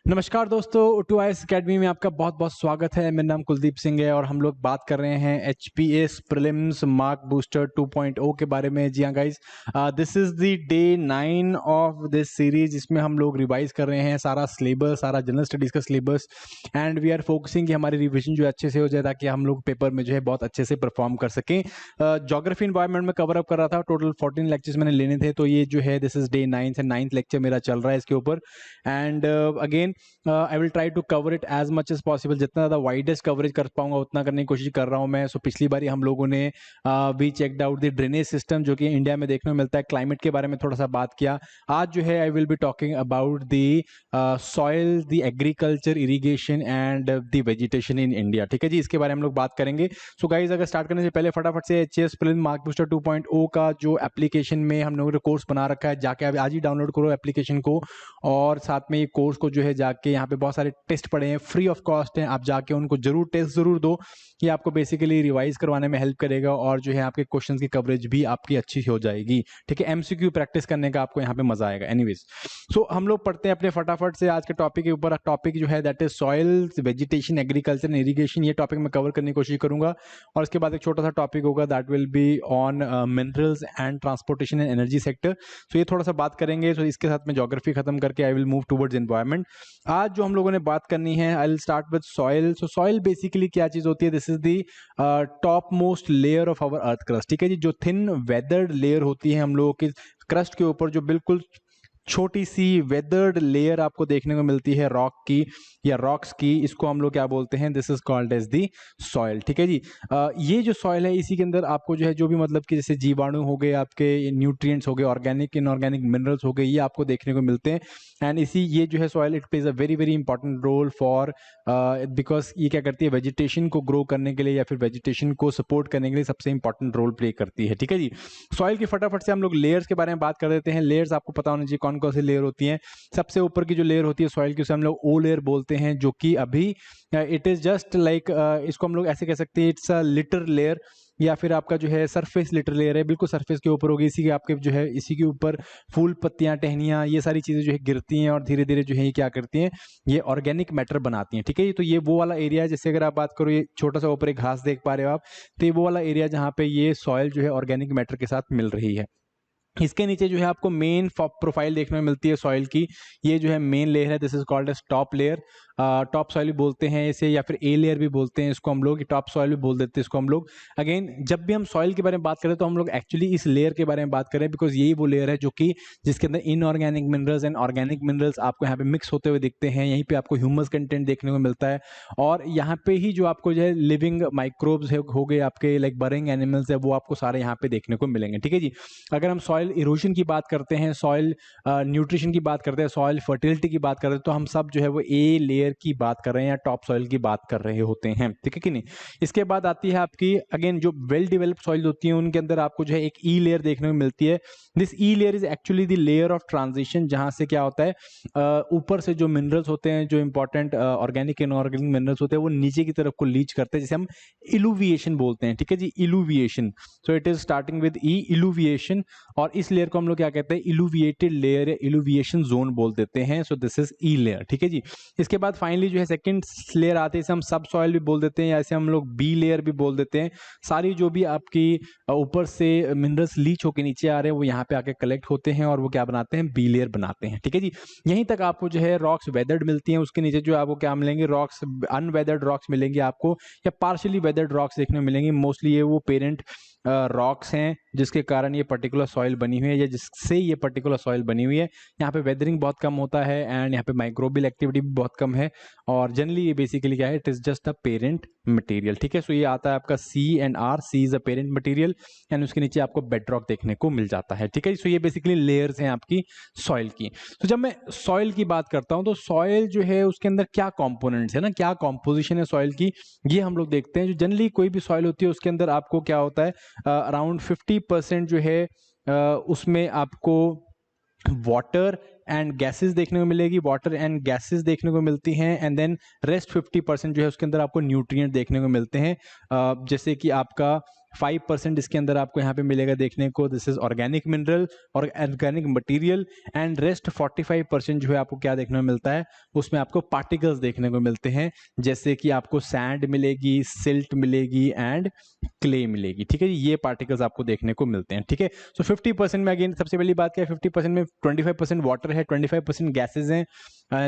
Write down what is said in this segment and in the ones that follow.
नमस्कार दोस्तों, to IAS academy में आपका बहुत बहुत स्वागत है। मेरा नाम कुलदीप सिंह है और हम लोग बात कर रहे हैं एचपीएस प्रीलिम्स मार्क बूस्टर 2.0 के बारे में। जी हाँ guys, this is the day 9 of this series जिसमें हम लोग रिवाइज कर रहे हैं सारा सिलेबस, सारा जनरल स्टडीज का syllabus and we are focusing कि हमारी रिविजन जो है अच्छे से हो जाए ताकि हम लोग पेपर में जो है बहुत अच्छे से परफॉर्म कर सकें। ज्योग्राफी इन्वायरमेंट में कवर अप कर रहा था, टोटल 14 लेक्चर्स मैंने लेने थे, तो ये जो है दिस इज डे 9 से 9th लेक्चर मेरा चल रहा है इसके ऊपर। And again I will try to cover it as much as possible, जितना ज़्यादा वाइडेस्ट कवरेज कर पाऊंगा उतना करने की कोशिश कर रहा हूं मैं। सो पिछली बार हम लोगों ने भी checked out the drainage system जो कि इंडिया में देखने को मिलता है, क्लाइमेट के बारे में थोड़ा सा बात किया। आज जो है I will be talking about the soil, the agriculture, irrigation and the vegetation in India. ठीक है जी, इसके बारे में हम लोग बात करेंगे। सो गाइज, अगर स्टार्ट करने से पहले फटाफट से एचएएस प्रीलिम्स मार्क बूस्टर 2.0 का जो एप्लीकेशन में हम लोगों ने कोर्स बना रखा है, जाके आज ही डाउनलोड करो एप्लीकेशन को। और साथ में ये कोर्स को जो है जाके यहाँ पे बहुत सारे टेस्ट पड़े हैं, फ्री ऑफ कॉस्ट हैं, आप जाके उनको जरूर टेस्ट जरूर दो। ये आपको बेसिकली रिवाइज करवाने में हेल्प करेगा और जो है आपके क्वेश्चन की कवरेज भी आपकी अच्छी हो जाएगी। ठीक है, एमसीक्यू प्रैक्टिस करने का आपको यहाँ पे मजा आएगा। एनीवेज, सो हम लोग पढ़ते हैं अपने फटाफट से आज के टॉपिक के ऊपर। टॉपिक जो है that is soil, vegetation, agriculture and irrigation. ये टॉपिक मैं कवर करने की कोशिश करूंगा और इसके बाद एक छोटा सा टॉपिक होगा that will be on minerals and transportation and energy sector. So ये थोड़ा सा बात करेंगे। तो इसके साथ में ज्योग्राफी खत्म करके I will move towards environment. आज जो हम लोगों ने बात करनी है, I will start with soil. So soil basically क्या चीज होती है? This is the top most layer of our earth crust. ठीक है जी, जो थिन वेदर्ड लेयर होती है हम लोगों की क्रस्ट के ऊपर, जो बिल्कुल छोटी सी वेदर्ड लेयर आपको देखने को मिलती है रॉक की या रॉक्स की, इसको हम लोग क्या बोलते हैं? This is called as the soil. ठीक है जी, ये जो सॉइल है इसी के अंदर आपको जो है जो भी मतलब कि जैसे जीवाणु हो गए, आपके न्यूट्रिएंट्स हो गए, ऑर्गेनिक इनऑर्गेनिक मिनरल्स हो गए, ये आपको देखने को मिलते हैं। एंड इसी ये जो है soil, it plays a very very important role for because ये क्या करती है? वेजिटेशन को ग्रो करने के लिए या फिर वेजिटेशन को सपोर्ट करने के लिए सबसे इंपॉर्टेंट रोल प्ले करती है। ठीक है जी, सॉइल की फटाफट से हम लोग लेयर्स के बारे में बात कर देते हैं। लेयर्स आपको पता होना चाहिए कौन कौन सी लेयर होती हैं। सबसे ऊपर की जो लेयर होती है सॉइल की, उसे हम लोग ओ लेयर बोलते हैं, जो कि अभी इट इज जस्ट लाइक, इसको हम लोग ऐसे कह सकते हैं, इट्स अ लिटर लेयर या फिर आपका जो है सरफेस लिटर लेयर है, बिल्कुल सरफेस के ऊपर होगी। इसी के आपके जो है इसी के ऊपर फूल, पत्तियां, टहनियां, ये सारी चीजें जो है गिरती हैं और धीरे धीरे जो है ये क्या करती हैं? ये ऑर्गेनिक मैटर बनाती हैं। ठीक है, तो ये वो वाला एरिया है। जैसे अगर आप बात करो, ये छोटा सा ऊपर एक घास देख पा रहे हो आप, तो ये वो वाला एरिया जहाँ पे ये सॉइल जो है ऑर्गेनिक मैटर के साथ मिल रही है। इसके नीचे जो है आपको मेन प्रोफाइल देखने में मिलती है सॉइल की। ये जो है मेन लेयर है, this is called as top layer. Top soil भी बोलते हैं इसे, या फिर ए लेयर भी बोलते हैं इसको हम लोग, टॉप सॉइल भी बोल देते हैं इसको हम लोग। अगेन, जब भी हम सॉइल के बारे में बात करें तो हम लोग एक्चुअली इस लेयर के बारे में बात करें, बिकॉज यही वो लेयर है जो कि जिसके अंदर inorganic minerals and organic minerals आपको यहाँ पे मिक्स होते हुए दिखते हैं। यहीं पे आपको ह्यूमस कंटेंट देखने को मिलता है और यहाँ पे ही जो आपको जो है लिविंग माइक्रोब्स हो गए, आपके लाइक बरिंग एनिमल्स है, वो आपको सारे यहाँ पे देखने को मिलेंगे। ठीक है जी, अगर हम सॉइल इरोजन की बात करते हैं, सॉइल न्यूट्रिशन की बात करते हैं, सॉइल फर्टिलिटी की बात करते हैं, तो हम सब जो है वो ए लेयर की बात कर रहे हैं या टॉप सॉइल की बात कर रहे होते हैं। ठीक है कि नहीं? इसके बाद आती है आपकी अगेन जो वेल डेवलप्ड सॉइल होती है, उनके अंदर आपको जो है एक ई लेयर देखने को मिलती है। This E layer is actually the layer of transition, जहां से क्या होता है, ऊपर से जो मिनरल्स होते हैं, जो इंपॉर्टेंट ऑर्गेनिक इनऑर्गेनिक मिनरल्स होते हैं, वो नीचे की तरफ को लीच करते हैं, जिसे हम इलुविएशन बोलते हैं। ठीक है जी, illuviation. So it is starting with E, illuviation. और इस लेयर को हम लोग क्या कहते हैं? इलुविएटेड लेयर या इलुविएशन जोन बोल देते हैं। So this is E layer. ठीक है जी, इसके बाद फाइनली जो है सेकंड लेयर आती है, इसे हम सब सॉइल भी बोल देते हैं या इसे हम लोग बी लेयर भी बोल देते हैं। सारी जो भी आपकी ऊपर से मिनरल्स लीच होकर नीचे आ रहे हैं, वो यहाँ पे आके कलेक्ट होते हैं और वो क्या बनाते हैं? बी लेयर बनाते हैं। ठीक है जी, यहीं तक आपको जो है रॉक्स वेदर्ड मिलती हैं। उसके नीचे जो आपको क्या मिलेंगे? रॉक्स, अनवेदर्ड रॉक्स मिलेंगे आपको, या पार्शियली वेदर्ड रॉक्स देखने को मिलेंगे। मोस्टली ये वो पेरेंट रॉक्स हैं जिसके कारण ये पर्टिकुलर सॉइल बनी हुई है या जिससे ये पर्टिकुलर सॉइल बनी हुई है। यहाँ पे वेदरिंग बहुत कम होता है एंड यहाँ पे माइक्रोबियल एक्टिविटी भी बहुत कम है। और जनरली ये बेसिकली क्या है? It is just a parent material. ठीक है, सो ये आता है आपका C and R. C is a parent material and उसके नीचे आपको बेडरॉक देखने को मिल जाता है। ठीक है, सो ये बेसिकली लेयर्स हैं आपकी सॉइल की। तो जब मैं सॉइल की बात करता हूँ तो सॉइल जो है उसके अंदर क्या कॉम्पोनेंट्स है ना, क्या कॉम्पोजिशन है सॉइल की, ये हम लोग देखते हैं। जो जनरली कोई भी सॉइल होती है उसके अंदर आपको क्या होता है? अराउंड 50% जो है उसमें आपको वाटर एंड गैसेस देखने को मिलेगी, वाटर एंड गैसेस देखने को मिलती हैं। एंड देन रेस्ट 50% जो है उसके अंदर आपको न्यूट्रिएंट देखने को मिलते हैं, जैसे कि आपका 5% इसके अंदर आपको यहाँ पे मिलेगा देखने को, दिस इज ऑर्गेनिक मिनरल और ऑर्गेनिक मटेरियल, एंड रेस्ट 45% जो है आपको क्या देखने को मिलता है, उसमें आपको पार्टिकल्स देखने को मिलते हैं, जैसे कि आपको सैंड मिलेगी, सिल्ट मिलेगी एंड क्ले मिलेगी। ठीक है जी, ये पार्टिकल्स आपको देखने को मिलते हैं। ठीक है, सो 50% में अगेन सबसे पहली बात क्या है, 50% में 25% वाटर है, 25% गैसेज हैं,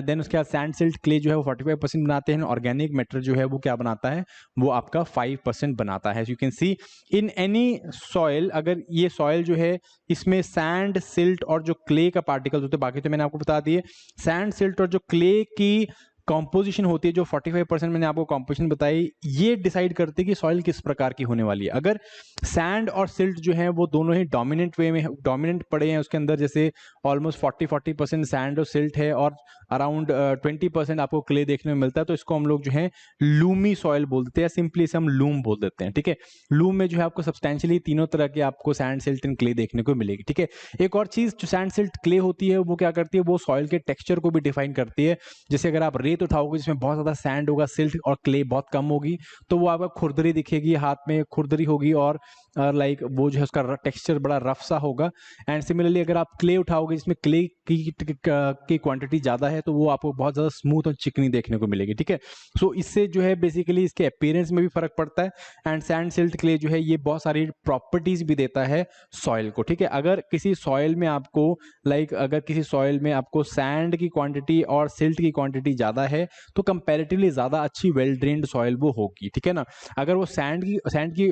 देन उसके बाद सैंड सिल्ट क्ले जो है वो 45% बनाते हैं, ऑर्गेनिक मैटर जो है वो क्या बनाता है, वो आपका 5% बनाता है। You can C in any soil, अगर ये सॉइल जो है इसमें सैंड सिल्ट और जो क्ले का पार्टिकल्स होते हैं, बाकी तो मैंने आपको बता दिए, सैंड सिल्ट और जो क्ले की कॉम्पोजिशन होती है, जो 45% मैंने आपको कॉम्पोजिशन बताई, ये डिसाइड करती है कि सॉइल किस प्रकार की होने वाली है। अगर सैंड और सिल्ट जो है वो दोनों ही डोमिनेंट वे में डोमिनेंट पड़े हैं उसके अंदर, जैसे ऑलमोस्ट 40% सैंड और सिल्ट है और अराउंड 20% आपको क्ले देखने में मिलता है, तो इसको हम लोग जो है लूमी सॉइल बोल देते हैं, सिंपली इसे हम लूम बोल देते हैं। ठीक है, लूम में जो है आपको सब्सटेंशियली तीनों तरह के आपको सैंड सिल्ट एंड क्ले देखने को मिलेगी। ठीक है, एक और चीज जो सैंड सिल्ट क्ले होती है वो क्या करती है, वो सॉइल के टेक्सचर को भी डिफाइन करती है। जैसे अगर आप रेत उठाओगे जिसमें बहुत ज्यादा सैंड होगा, सिल्ट और क्ले बहुत कम होगी, तो वो आपका खुरदरी दिखेगी, हाथ में खुरदरी होगी और लाइक वो जो है उसका टेक्सचर बड़ा रफ सा होगा। एंड सिमिलरली अगर आप क्ले उठाओगे जिसमें क्ले की क्वांटिटी ज्यादा है, तो वो आपको बहुत ज्यादा स्मूथ और चिकनी देखने को मिलेगी। ठीक है, सो इससे जो है बेसिकली इसके अपीयरेंस में भी फर्क पड़ता है। एंड सैंड सिल्ट क्ले जो है ये बहुत सारी प्रॉपर्टीज भी देता है सॉइल को। ठीक है, अगर किसी सॉइल में आपको अगर किसी सॉइल में आपको सैंड की क्वांटिटी और सिल्ट की क्वांटिटी ज्यादा है, तो कंपैरेटिवली ज्यादा अच्छी वेल ड्रेन्ड सॉइल वो होगी। ठीक है ना, अगर वो सैंड की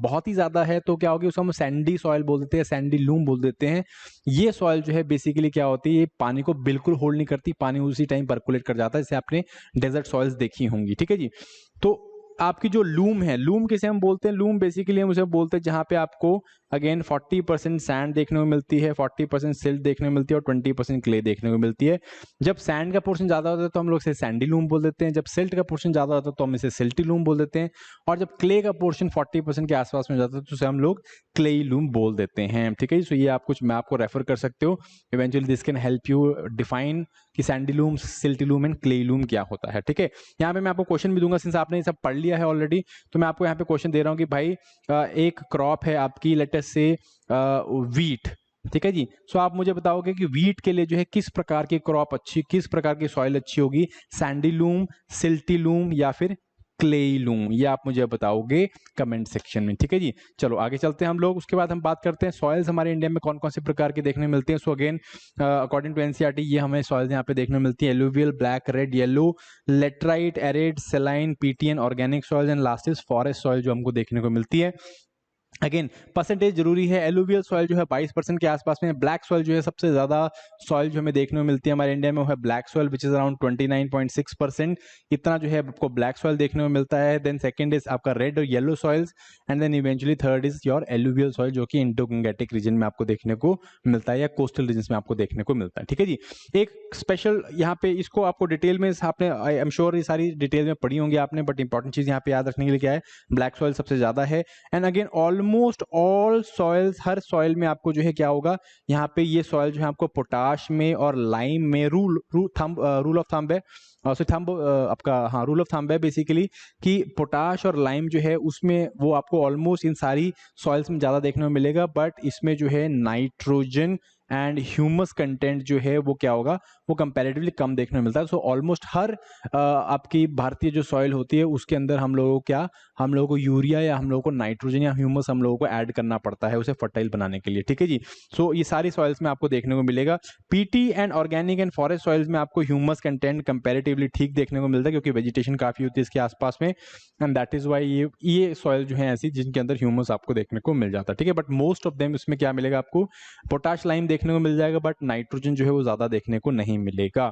बहुत ही ज्यादा है तो क्या होगी, उसको हम सैंडी सॉइल बोल देते हैं, सैंडी लूम बोल देते हैं। ये सॉइल जो है बेसिकली क्या होती है, ये पानी को बिल्कुल होल्ड नहीं करती, पानी उसी टाइम पर्कुलेट कर जाता है, जैसे आपने डेजर्ट सॉइल्स देखी होंगी। ठीक है जी, तो आपकी जो लूम है, लूम किसे हम बोलते हैं, लूम बेसिकली हम उसे बोलते हैं जहां पे आपको अगेन 40% सैंड देखने को मिलती है, 40% सिल्ट देखने को मिलती है और 20% क्ले देखने को मिलती है। जब सैंड का पोर्शन ज्यादा होता है तो हम लोग इसे सैंडी लूम बोल देते हैं, जब सिल्ट का पोर्शन ज्यादा होता है तो हम इसे सिल्टी लूम बोल देते हैं, और जब क्ले का पोर्शन 40% के आसपास में जाता है तो उसे हम लोग क्लेई लूम बोल देते हैं। ठीक है, सो ये आप कुछ मैप को रेफर कर सकते हो, eventually this can help you define कि sandy loam, silty loam and clayey loam क्या होता है। ठीक है, यहाँ पे मैं आपको क्वेश्चन भी दूंगा, सिंस आपने ये सब पढ़ लिया है ऑलरेडी, तो मैं आपको यहाँ पे क्वेश्चन दे रहा हूँ कि भाई एक क्रॉप है आपकी, लेट अस से वीट। ठीक है जी, सो आप मुझे बताओगे कि वीट के लिए जो है किस प्रकार की क्रॉप अच्छी, किस प्रकार की सॉइल अच्छी होगी, सैंडी लूम, सिल्टी लूम या फिर क्लेई लूम, ये आप मुझे बताओगे कमेंट सेक्शन में। ठीक है जी, चलो आगे चलते हैं हम लोग। उसके बाद हम बात करते हैं सॉइल्स हमारे इंडिया में कौन कौन से प्रकार के देखने मिलते हैं। So again according to NCERT ये हमें सॉइल्स यहाँ पे देखने मिलती है, alluvial, black, red, yellow, laterite, arid, saline, peaty and, organic soils and last is forest soil जो हमको देखने को मिलती है। अगेन परसेंटेज जरूरी है, एलुवियल सॉइल जो है 22% के आसपास में, ब्लैक सॉइल जो है सबसे ज्यादा सॉइल जो हमें देखने को मिलती है हमारे इंडिया में वो है black soil which is around 29.6%, इतना जो है आपको ब्लैक सॉइल देखने को मिलता है। देन सेकंड इज आपका रेड और yellow soils, and then eventually third is your alluvial soil जो कि इंडो-गंगेटिक रीजन में आपको देखने को मिलता है या कोस्टल रीजन में आपको देखने को मिलता है। ठीक है जी, एक स्पेशल यहाँ पे इसको आपको डिटेल में आपने, आई एम श्योर ये सारी डिटेल में पढ़ी होंगी आपने, बट इंपॉर्टेंट चीज यहाँ पे याद रखने के लिए क्या है, ब्लैक सॉइल सबसे ज्यादा है। And again almost all soils, her soil में आपको जो है क्या होगा, यहाँ पे ये सॉइल जो है आपको पोटाश में और लाइम में, रूल ऑफ थंब है, आपका हाँ रूल ऑफ थंब है बेसिकली कि पोटाश और लाइम जो है उसमें वो आपको ऑलमोस्ट इन सारी सॉइल्स में ज्यादा देखने को मिलेगा, बट इसमें जो है नाइट्रोजन एंड ह्यूमस कंटेंट जो है वो क्या होगा, वो कंपैरेटिवली कम देखने को मिलता है। सो ऑलमोस्ट हर आपकी भारतीय जो सॉइल होती है उसके अंदर हम लोगों को हम लोगों को यूरिया या हम लोगों को नाइट्रोजन या ह्यूमस हम लोगों को ऐड करना पड़ता है उसे फर्टाइल बनाने के लिए। ठीक है जी, सो ये सारी सॉइल्स में आपको देखने को मिलेगा। PT and organic and forest soils में आपको ह्यूमस कंटेंट कंपैरेटिवली ठीक देखने को मिलता है क्योंकि वेजिटेशन काफी होती है इसके आसपास में, एंड दैट इज वाई ये सॉइल जो है ऐसी जिनके अंदर ह्यूमस आपको देखने को मिल जाता है। ठीक है, बट मोस्ट ऑफ देम इसमें क्या मिलेगा आपको, पोटाश लाइम देखने को मिल जाएगा, बट नाइट्रोजन जो है वो ज्यादा देखने को नहीं मिलेगा।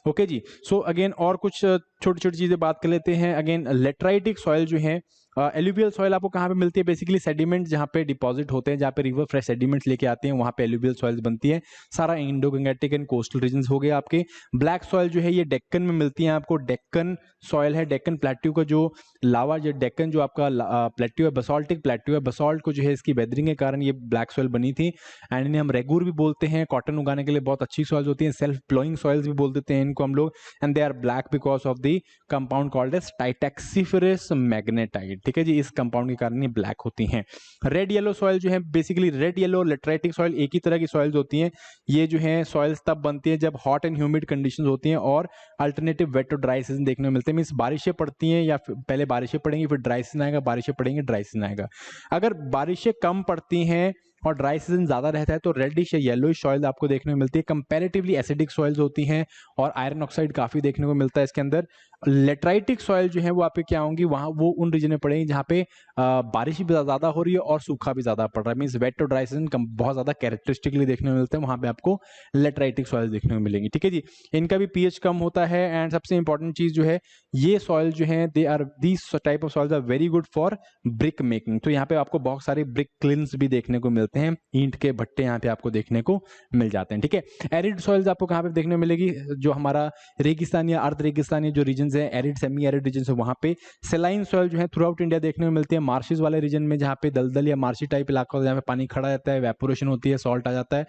ओके जी, सो अगेन और कुछ छोटी छोटी चीजें बात कर लेते हैं। अगेन लेटराइटिक सॉइल जो है, एलुवियल सॉइल आपको कहाँ पे मिलती है, बेसिकली सेडिमेंट जहाँ पे डिपॉजिट होते हैं, जहाँ पे रिवर फ्रेश सेडिमेंट्स लेके आते हैं वहाँ पे एलुवियल सॉइल्स बनती है। सारा Indo Gangetic and coastal regions हो गए आपके। ब्लैक सॉइल जो है ये डेक्कन में मिलती है आपको, डेक्कन सॉइल है, डेक्कन प्लेट्यू का जो लावा, जो डेक्कन जो आपका प्लेट्यू है, बसॉल्टिक प्लेट्यू है, बसॉल्ट को जो है इसकी वेदरिंग के कारण ये ब्लैक सॉइल बनी थी। एंड इन्हें हम रेगूर भी बोलते हैं, कॉटन उगाने के लिए बहुत अच्छी सॉइल्स होती हैं, सेल्फ प्लोइंग सॉइल्स भी बोल देते हैं इनको हम लोग, and they are black because of the compound called as titaniferous magnetite. ठीक है जी, इस कंपाउंड के कारण ये ब्लैक होती हैं। रेड येलो सॉइल जो है बेसिकली रेड येलो लेटराइटिक सॉइल एक ही तरह की सॉइल्स होती हैं। ये जो है सॉइल्स तब बनती है जब हॉट एंड ह्यूमिड कंडीशंस होती हैं और अल्टरनेटिव वेट और ड्राई सीजन देखने को मिलते हैं। मींस बारिशें पड़ती हैं या पहले बारिशें पड़ेंगी फिर ड्राई सीजन आएगा, बारिशें पड़ेंगी ड्राई सीजन आएगा। अगर बारिशें कम पड़ती हैं और ड्राई सीजन ज्यादा रहता है तो रेडिश या येलोइश सॉइल आपको देखने को मिलती है। कंपैरेटिवली एसिडिक सॉइल्स होती हैं और आयरन ऑक्साइड काफी देखने को मिलता है इसके अंदर। लेटराइटिक सॉइल जो है वो आपके क्या होंगी, वहां वो उन रीजन में पड़ेंगी जहाँ पे बारिश भी ज्यादा हो रही है और सूखा भी ज्यादा पड़ रहा है। मींस वेट और ड्राई सीजन बहुत ज्यादा कैरेक्टरिस्टिकली देखने को मिलते हैं, वहां पे आपको लेटराइटिक सॉइल देखने को मिलेंगी। ठीक है जी, इनका भी पीएच कम होता है। एंड सबसे इंपॉर्टेंट चीज जो है, ये सॉइल जो है they are these type of soils are very good for brick making. तो यहाँ पे आपको बहुत सारे ब्रिक क्लिन्स भी देखने को मिलते हैं, ईंट के भट्टे यहाँ पे आपको देखने को मिल जाते हैं। ठीक है, एरिड सॉइल्स आपको कहाँ पे देखने को मिलेगी, जो हमारा रेगिस्तान या अर्ध रेगिस्तानी जो रीजन है, एरिड सेमी एरिड रीजन है, वहां पे सेलाइन सॉइल जो है थ्रू आउट इंडिया देखने को मिलती है। मार्शिस वाले रीजन में जहाँ पे दलदल या मार्शी टाइप इलाका जहाँ पे पानी खड़ा रहता है, वेपोरेशन होती है, सॉल्ट आ जाता है,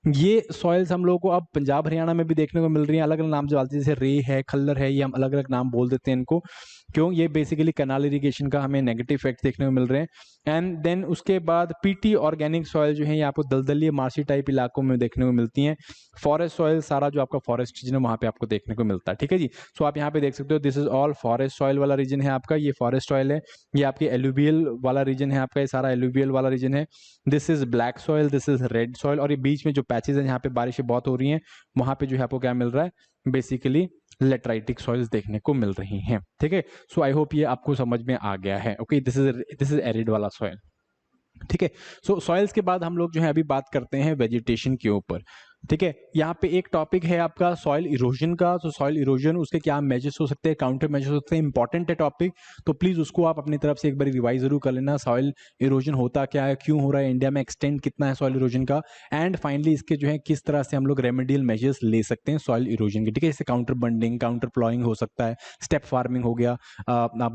ये सॉइल्स हम लोगों को अब पंजाब हरियाणा में भी देखने को मिल रही है। अलग अलग नाम जो आते हैं, जैसे रे है, खल्लर है, ये हम अलग अलग नाम बोल देते हैं इनको, क्यों, ये बेसिकली कैनाल इरिगेशन का हमें नेगेटिव इफेक्ट देखने को मिल रहे हैं। एंड देन उसके बाद पीटी ऑर्गेनिक सॉइल जो है ये आपको दलदली मार्शी टाइप इलाकों में देखने को मिलती हैं। फॉरेस्ट सॉइल सारा जो आपका फॉरेस्ट रीजन है वहां पे आपको देखने को मिलता है। ठीक है जी, सो आप यहाँ पे देख सकते हो this is all forest soil वाला रीजन है आपका, ये फॉरेस्ट सॉइल है। ये आपकी एलुवियल वाला रीजन है आपका, ये सारा एलुवियल वाला रीजन है। This is black soil, this is red soil, और ये बीच में जो पैचेज है यहाँ पे बारिशें बहुत हो रही हैं, वहां पे जो है आपको क्या मिल रहा है, बेसिकली लेटराइटिक सॉइल्स देखने को मिल रही हैं। ठीक है, सो आई होप ये आपको समझ में आ गया है। ओके, दिस इज एरिड वाला सॉइल। ठीक है, सो सॉइल्स के बाद हम लोग जो है अभी बात करते हैं वेजिटेशन के ऊपर। ठीक है, यहाँ पे एक टॉपिक है आपका सॉइल इरोजन का। तो सॉइल इरोजन, उसके क्या मेजर्स हो सकते हैं, काउंटर मेजर्स हो सकते हैं, इंपॉर्टेंट है टॉपिक, तो प्लीज उसको आप अपनी तरफ से एक बार रिवाइज जरूर कर लेना। सॉइल इरोजन होता क्या है, क्यों हो रहा है, इंडिया में एक्सटेंड कितना है सॉइल इरोजन का, एंड फाइनली इसके जो है किस तरह से हम लोग रेमेडियल मेजर्स ले सकते हैं सॉइल इरोजन के। ठीक है, जैसे काउंटर बंडिंग, काउंटर प्लॉइंग हो सकता है, स्टेप फार्मिंग हो गया,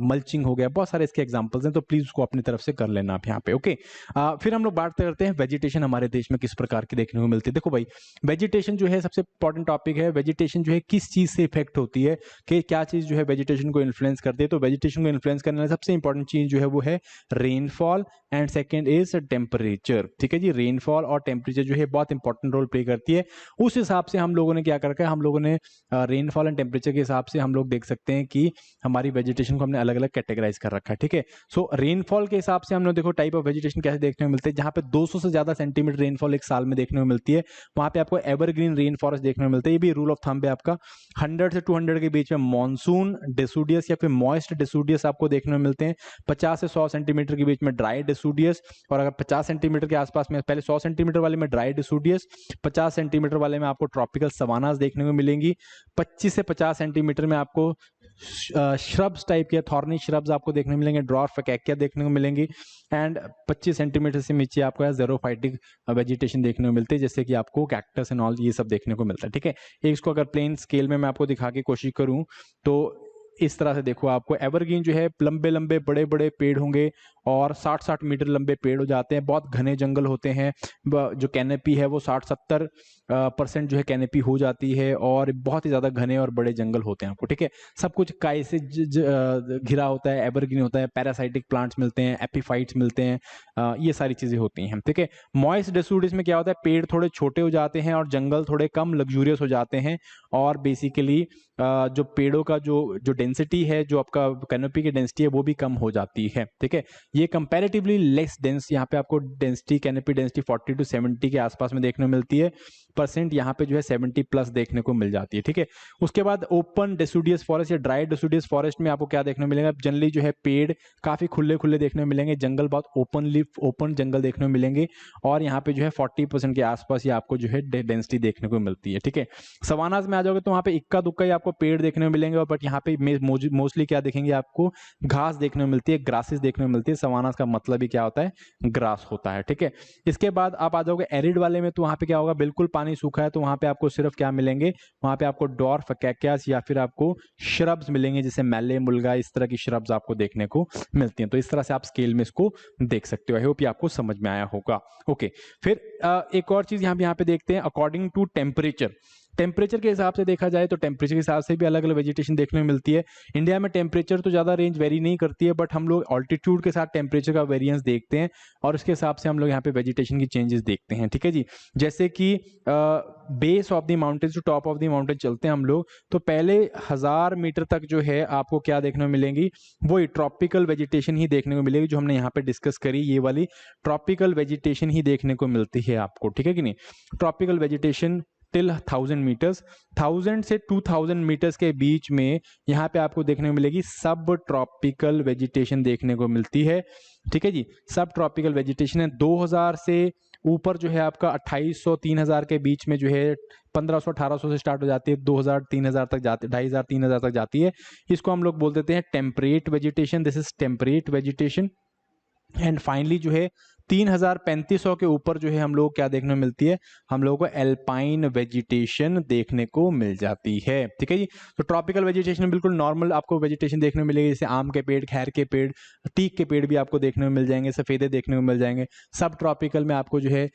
मल्चिंग हो गया, बहुत सारे इसके एग्जाम्पल्स हैं, तो प्लीज उसको अपनी तरफ से कर लेना आप यहाँ पे। ओके, फिर हम लोग बात करते हैं वेजिटेशन हमारे देश में किस प्रकार की देखने को मिलती है। देखो भाई, वेजिटेशन जो है सबसे इंपॉर्टेंट टॉपिक है। वेजिटेशन जो है किस चीज से इफेक्ट होती है, कि क्या चीज जो है वेजिटेशन को इन्फ्लुएंस करती है। तो वेजिटेशन को इन्फ्लुएंस करने वाली सबसे इंपॉर्टेंट चीज जो है वो है rainfall, and second is temperature. ठीक है जी, रेनफॉल और टेम्परेचर जो है बहुत इंपॉर्टेंट रोल प्ले करती है। उस हिसाब से हम लोगों ने क्या कर रखा है, हम लोगों ने रेनफॉल एंड टेम्परेचर के हिसाब से हम लोग देख सकते हैं कि हमारी वेजिटेशन को हमने अलग अलग कैटेगराइज कर रखा है। ठीक है, सो रेनफॉल के हिसाब से हमने देखो टाइप ऑफ वेजिटेशन कैसे देखने को मिलते हैं, जहां पे 200 से ज्यादा सेंटीमीटर रेनफॉल एक साल में देखने को मिलती है, वहां पे आपको एवरग्रीन रेन फॉरेस्ट देखने को मिलता है। ये भी रूल ऑफ थंब है आपका। 100 से 200 के बीच में मॉनसून डेसूडियस या फिर मॉइस्ट डेसूडियस आपको देखने को मिलते हैं। 50 से 100 सेंटीमीटर के बीच में ड्राई डेसूडियस, और अगर 50 सेंटीमीटर के आसपास में, पहले 100 सेंटीमीटर वाले में ड्राई डेसूडियस, 50 सेंटीमीटर वाले में आपको ट्रॉपिकल सवानास देखने को मिलेंगी। 25 से 50 सेंटीमीटर में आपको श्रब्स टाइप के, थॉर्नी श्रब्स आपको देखने मिलेंगे, ड्रॉर फकैकिया देखने को मिलेंगी। एंड 25 सेंटीमीटर से नीचे आपको ज़ेरोफाइटिक वेजिटेशन देखने को मिलती है, जैसे कि आपको कैक्टस एंड ऑल ये सब देखने को मिलता है। ठीक है, इसको अगर प्लेन स्केल में मैं आपको दिखा के कोशिश करूं तो इस तरह से देखो, आपको एवरग्रीन जो है लंबे लंबे बड़े बड़े पेड़ होंगे और 60-60 मीटर लंबे पेड़ हो जाते हैं, बहुत घने जंगल होते हैं। जो कैनेपी है वो 60-70% जो है कैनेपी हो जाती है, और बहुत ही ज्यादा घने और बड़े जंगल होते हैं आपको। ठीक है, सब कुछ काई से घिरा होता है, एवरग्रीन होता है, पैरासाइटिक प्लांट्स मिलते हैं, एपिफाइट्स मिलते हैं, ये सारी चीजें होती हैं। ठीक है, मॉइस्ट डेसूडिस में क्या होता है, पेड़ थोड़े छोटे हो जाते हैं और जंगल थोड़े कम लग्जूरियस हो जाते हैं, और बेसिकली जो पेड़ों का जो डेंसिटी है, जो आपका कैनोपी की डेंसिटी है, वो भी कम हो जाती है। ठीक है, ये कंपैरेटिवली लेस डेंस, यहाँ पे आपको डेंसिटी, कैनोपी डेंसिटी 40 to 70 के आसपास में देखने को मिलती है परसेंट, यहाँ पे जो है 70 प्लस देखने को मिल जाती है। ठीक है, उसके बाद ओपन डेसूडियस फॉरेस्ट या ड्राई डेसूडियस फॉरेस्ट में आपको क्या देखने को मिलेगा, जनरली जो है पेड़ काफी खुले खुले देखने को मिलेंगे, जंगल बहुत ओपन जंगल देखने को मिलेंगे, और यहाँ पे जो है 40% के आसपास ये आपको जो है डेंसिटी देखने को मिलती है। ठीक है, सवानाज में आ जाओगे तो वहाँ पे इक्का दुक्का ही आपको पेड़ देखने को मिलेंगे, बट यहाँ पे मोस्टली क्या देखेंगे, आपको घास देखने को मिलती है, ग्रासेस देखने को मिलती है। सवानाज का मतलब ही क्या होता है, ग्रास होता है। ठीक है, इसके बाद आप आ जाओगे एरिड वाले में, तो वहाँ पे क्या होगा, बिल्कुल पानी सूखा है, तो वहां पे आपको सिर्फ क्या मिलेंगे, वहां पे आपको डॉर्फ फकैकियास या फिर आपको श्रब्स मिलेंगे, जैसे मैले मुल्गा, इस तरह की श्रब्स आपको देखने को मिलती हैं। तो इस तरह से आप स्केल में इसको देख सकते हो। आई होप ये आपको समझ में आया होगा। ओके, फिर एक और चीज यहाँ पे देखते हैं, अकॉर्डिंग टू टेम्परेचर। टेम्परेचर के हिसाब से देखा जाए तो टेम्परेचर के हिसाब से भी अलग अलग वेजिटेशन देखने को मिलती है। इंडिया में टेम्परेचर तो ज़्यादा रेंज वेरी नहीं करती है, बट हम लोग ऑल्टीट्यूड के साथ टेम्परेचर का वेरिएंस देखते हैं और उसके हिसाब से हम लोग यहाँ पे वेजिटेशन की चेंजेस देखते हैं। ठीक है जी, जैसे कि base of the mountain to top of the mountain चलते हैं हम लोग, तो पहले 1000 मीटर तक जो है आपको क्या देखने को मिलेंगी, वही ट्रॉपिकल वेजिटेशन ही देखने को मिलेगी, जो हमने यहाँ पे डिस्कस करी, ये वाली ट्रॉपिकल वेजिटेशन ही देखने को मिलती है आपको। ठीक है कि नहीं, ट्रॉपिकल वेजिटेशन टिल 1000 मीटर्स, 1000 से 2000 मीटर्स के बीच में यहाँ पे आपको देखने को मिलेगी सब ट्रॉपिकल वेजिटेशन देखने को मिलती है। ठीक है जी, सब ट्रॉपिकल वेजिटेशन है। 2000 से ऊपर जो है आपका 2800 3000 के बीच में जो है 1500 1800 से स्टार्ट हो जाती है, 2000 3000 तक जाती है, 2500 3000 तक जाती है। इसको हम लोग बोल देते हैं temperate vegetation, this is temperate vegetation. And finally जो है 3000-3500 के ऊपर जो है हम लोग क्या देखने को मिलती है, हम लोगों को एल्पाइन वेजिटेशन देखने को मिल जाती है। ठीक है जी, तो ट्रॉपिकल वेजिटेशन बिल्कुल नॉर्मल आपको वेजिटेशन देखने को मिलेगी, जैसे आम के पेड़, खैर के पेड़, टीक के पेड़ भी आपको देखने को मिल जाएंगे, सफेदे देखने को मिल जाएंगे। सब ट्रॉपिकल में आपको जो है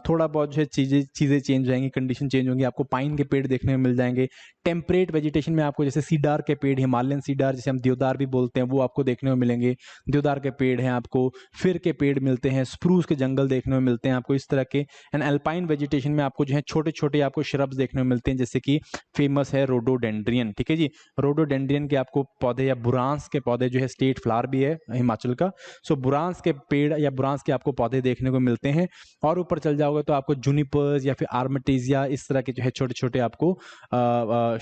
थोड़ा बहुत जो है चीजें चेंज हो जाएंगी, कंडीशन चेंज होंगी, आपको पाइन के पेड़ देखने को मिल जाएंगे। टेम्परेट वेजिटेशन में आपको जैसे सीडार के पेड़, हिमालयन सीडार जिसे हम देवदार भी बोलते हैं, वो आपको देखने को मिलेंगे। देवदार के पेड़ हैं, आपको फिर के पेड़ मिलते हैं, स्प्रूस के जंगल देखने को मिलते हैं आपको, इस तरह के। एंड अल्पाइन वेजिटेशन में आपको जो है छोटे छोटे आपको श्रब्स देखने को मिलते हैं, जैसे कि फेमस है रोडोडेंड्रियन। ठीक है जी, रोडोडेंड्रियन के आपको पौधे या बुरांस के पौधे जो है, स्टेट फ्लावर भी है हिमाचल का, सो बुरांस के पेड़ या बुरांस के आपको पौधे देखने को मिलते हैं। और ऊपर चल जाओगे तो आपको जूनिपर्स या फिर आर्मटेजिया, इस तरह के जो है छोटे छोटे आपको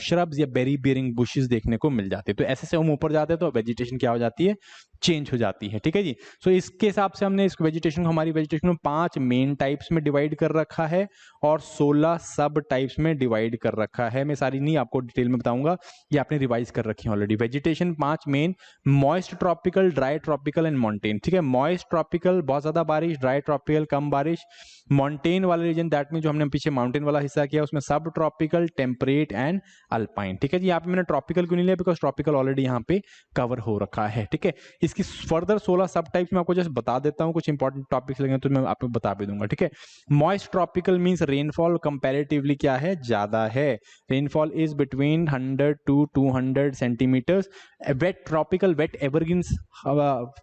श्रब्स या बेरी बेयरिंग बुशेस देखने को मिल जाते हैं। तो ऐसे से हम ऊपर जाते हैं तो वेजिटेशन क्या हो जाती है, चेंज हो जाती है। ठीक है जी, सो इसके हिसाब से हमने इस वेजिटेशन को, हमारी वेजिटेशन को 5 मेन टाइप्स में डिवाइड कर रखा है और 16 सब टाइप्स में डिवाइड कर रखा है। मैं सारी नहीं आपको डिटेल में बताऊंगा, ये आपने रिवाइज कर रखी है already. Vegetation 5 main, moist tropical, dry tropical and montane. ठीक है, मॉइस्ट ट्रॉपिकल बहुत ज्यादा बारिश, ड्राई ट्रॉपिकल कम बारिश, मॉन्टेन वाले रीजन दैट में जो हमने पीछे माउंटेन वाला हिस्सा किया उसमें सब ट्रॉपिकल, टेम्परेट एंड अल्पाइन। ठीक है जी, यहाँ पे मैंने ट्रॉपिकल क्यों नहीं लिया, बिकॉज ट्रॉपिकल ऑलरेडी यहाँ पे कवर हो रखा है। ठीक है, इसकी फर्दर 16 सब टाइप्स में आपको जस्ट बता देता हूँ, कुछ इंपॉर्टेंट टॉपिक्स लगे तो मैं आपको बता भी दूंगा। ठीक है, moist tropical means rainfall comparatively क्या है, ज्यादा है, rainfall is between 100 to 200 centimetres. Wet tropical, wet evergreen,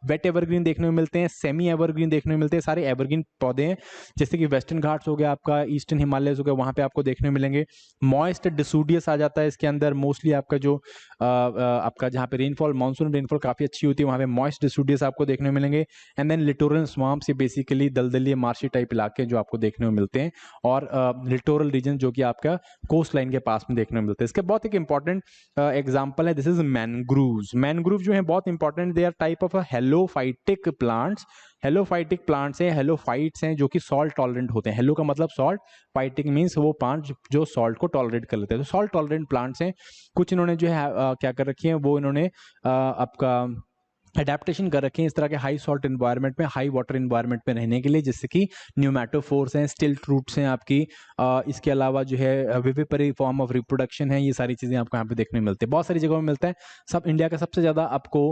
wet evergreen देखने को मिलते हैं, सेमी एवरग्रीन देखने को मिलते हैं, सारे एवरग्रीन पौधे हैं, जैसे कि वेस्टर्न घाट्स हो गया, आपका ईस्टर्न हिमालयस हो गया, वहां पे आपको देखने को मिलेंगे। मॉइस्ट डिसूडियस आ जाता है इसके अंदर, मोस्टली आपका जो आपका जहाँ पे रेनफॉल, मानसून रेनफॉल काफी अच्छी होती है, वहां पे मॉइस्ट डिसूडियस आपको देखने को मिलेंगे। एंड देन लिटोरल स्वाम्प्स, ये बेसिकली दलदली मार्शी टाइप इलाके जो आपको देखने को मिलते हैं, और लिटोरल रीजन जो कि आपका कोस्ट लाइन के पास में देखने को मिलते हैं। इसके बहुत एक इंपॉर्टेंट एग्जाम्पल है, दिस इज मैनग्रूव्स। मैनग्रूव जो है बहुत important, they are type of halophytic plants. Halophytic plants हैं, हेलोफाइट्स हैं, जो कि सॉल्ट टॉलरेंट होते हैं। हेलो का मतलब सॉल्ट, फाइटिक मीन्स वो प्लांट जो सॉल्ट को टॉलरेट कर लेते हैं, तो सॉल्ट टॉलरेंट प्लांट्स हैं। कुछ इन्होंने जो है क्या कर रखी है, वो इन्होंने आपका अडेप्टेशन कर रखे हैं इस तरह के हाई सॉल्ट एनवायरनमेंट में, हाई वाटर एनवायरनमेंट में रहने के लिए, जैसे कि न्यूमैटोफोर्स हैं, स्टिल्ट रूट्स हैं आपकी, इसके अलावा जो है विविपरी फॉर्म ऑफ रिप्रोडक्शन है, ये सारी चीजें आपको यहाँ पे देखने को मिलती है, बहुत सारी जगहों में मिलता है। सब इंडिया का सबसे ज्यादा आपको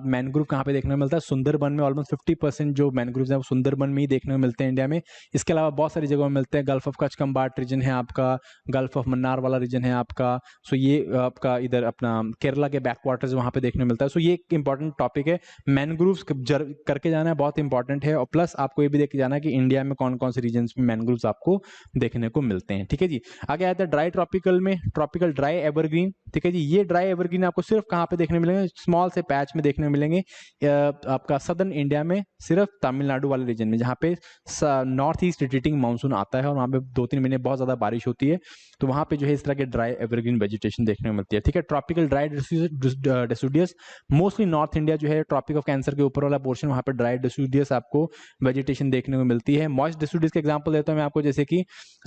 मैनग्रोव कहाँ पे देखने को मिलता है, सुंदरबन में। ऑलमोस्ट 50% जो मैनग्रोव है वो सुंदरबन में ही देखने को मिलते हैं इंडिया में। इसके अलावा बहुत सारी जगहों में मिलते हैं, gulf of Kutch Khambhat region है आपका, गल्फ ऑफ मन्नार वाला रीजन है आपका, सो ये आपका इधर अपना केरला के बैक वाटर्स वहां पे देखने को मिलता है। सो ये एक इंपॉर्टेंट टॉपिक है, मैनग्रोव्स करके जाना है, बहुत इंपॉर्टेंट है। और प्लस आपको ये भी देख के जाना है कि इंडिया में कौन कौन से रीजन्स में मैनग्रोव्स आपको देखने को मिलते हैं। ठीक है जी, आगे आता है ड्राई ट्रॉपिकल में, ट्रॉपिकल ड्राई एवरग्रीन। ठीक है जी, ये ड्राई एवरग्रीन आपको सिर्फ कहाँ पे देखने मिलेंगे, स्मॉल से पैच में देखने मिलेंगे आपका सदर्न इंडिया में, सिर्फ तमिलनाडु वाले रीजन में, जहाँ पे नॉर्थ ईस्ट रिट्रीटिंग मानसून आता है और वहाँ पे 2-3 महीने बहुत ज्यादा बारिश होती है, तो वहाँ पे जो है इस तरह के ड्राई एवरग्रीन वेजिटेशन देखने को मिलती है। ठीक है, tropical dry deciduous, mostly north India जो है ट्रॉपिक ऑफ कैंसर के ऊपर वाला पोर्शन, वहाँ पे ड्राई डेसिडुअस आपको वेजिटेशन देखने को मिलती है। मॉइस्ट डेसिडुअस का एग्जांपल देता हूँ मैं आपको, जैसे कि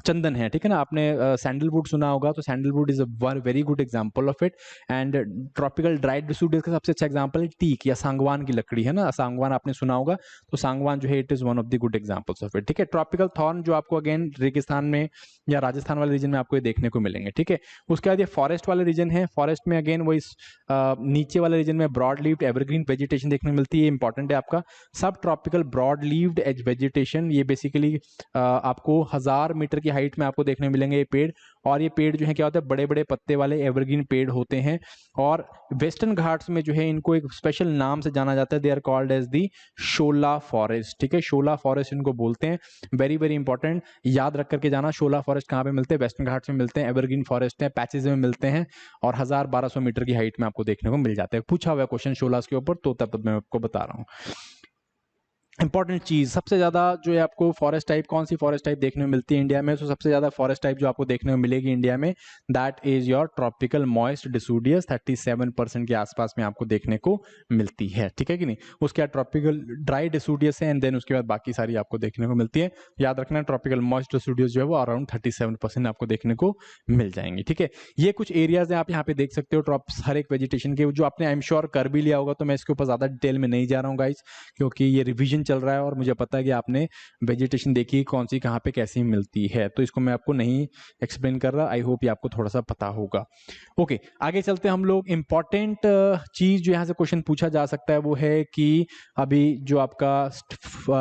चंदन है, ठीक है ना, आपने सैंडलवुड सुना होगा, तो sandalwood is a very good example of it. And tropical dry deciduous का सबसे अच्छा एग्जांपल है टीक या सांगवान की लकड़ी, है ना, सांगवान आपने सुना होगा, तो सांगवान जो है it is one of the good examples of it. ठीक है, ट्रॉपिकल थॉर्न जो आपको अगेन रेगिस्तान में या राजस्थान वाले रीजन में आपको देखने को मिलेंगे। ठीक है, उसके बाद ये फॉरेस्ट वाले रीजन है, फॉरेस्ट में अगेन वो इस नीचे वाले रीजन में ब्रॉड लीव्ड एवरग्रीन वेजिटेशन देखने को मिलती है, इंपॉर्टेंट है आपका। सब tropical broad leaved as vegetation, ये बेसिकली आपको 1000 मीटर की हाइट में आपको देखने मिलेंगे ये पेड़, और ये पेड़ जो है क्या होता है, बड़े बड़े पत्ते वाले एवरग्रीन पेड़ होते हैं। और वेस्टर्न घाट्स में जो है इनको एक स्पेशल नाम से जाना जाता है, they are called as the Shola forest. ठीक है, शोला फॉरेस्ट इनको बोलते हैं। वेरी वेरी इंपॉर्टेंट, याद रख करके जाना। शोला फॉरेस्ट कहाँ पे मिलते हैं? वेस्टर्न घाट्स में मिलते हैं। एवरग्रीन फॉरेस्ट है, पैचेज में मिलते हैं और 1000-1200 मीटर की हाइट में आपको देखने को मिल जाते हैं। पूछा हुआ क्वेश्चन शोलास के ऊपर, तो तब मैं आपको बता रहा हूँ। इंपॉर्टेंट चीज, सबसे ज्यादा जो है आपको फॉरेस्ट टाइप, कौन सी फॉरेस्ट टाइप देखने में मिलती है इंडिया में? तो सबसे ज्यादा फॉरेस्ट टाइप जो आपको देखने में मिलेगी इंडिया में, that is your tropical moist deciduous, 37% के आसपास में आपको देखने को मिलती है। ठीक है कि नहीं? उसके बाद ट्रॉपिकल ड्राई डिसूडियस है, एंड देन उसके बाद बाकी सारी आपको देखने को मिलती है। याद रखना, ट्रॉपिकल मॉइस्ट डिसूडियस जो है वो अराउंड 37% आपको देखने को मिल जाएंगे। ठीक है, ये कुछ एरियाज है आप यहाँ पे देख सकते हो ट्रॉप्स, हर एक वेजिटेशन के, जो आपने आई एम श्योर कर भी लिया होगा, तो मैं इसके ऊपर ज्यादा डिटेल में नहीं जा रहा हूँ गाइस, क्योंकि ये रिविजन चल रहा है और मुझे पता है कि आपने वेजिटेशन देखी कौन सी कहाँ पे कैसी मिलती है, तो इसको मैं आपको नहीं एक्सप्लेन कर रहा। आई होप ये आपको थोड़ा सा पता होगा। ओके, आगे चलते हैं हम लोग। इंपॉर्टेंट चीज जो यहाँ से क्वेश्चन पूछा जा सकता है वो है कि अभी जो आपका